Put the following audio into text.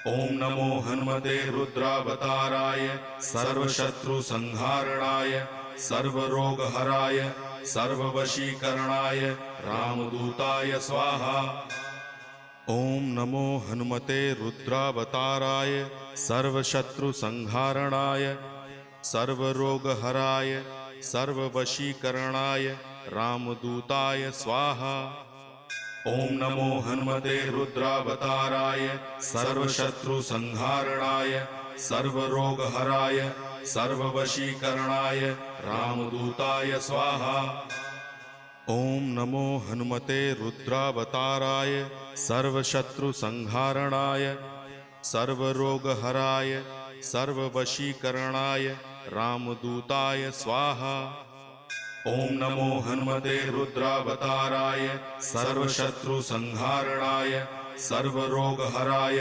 ओम नमो हनुमते रुद्रावताराय सर्वशत्रुसंहारणाय सर्वरोगहराय सर्ववशीकरणाय रामदूताय स्वाहा। ओम नमो हनुमते रुद्रावताराय सर्वशत्रुसंहारणाय सर्वरोगहराय सर्ववशीकरणाय रामदूताय स्वाहा। ओम नमो हनुमते रुद्रावताराय सर्वशत्रुसंहारणाय सर्वरोगहराय सर्ववशीकरणाय रामदूताय स्वाहा। ओम नमो हनुमते रुद्रावताराय सर्वशत्रुसंहारणाय सर्वरोगहराय सर्ववशीकरणाय रामदूताय स्वाहा। ओम नमो हनुमते रुद्रावताराय सर्वशत्रुसंहारणाय सर्वरोगहराय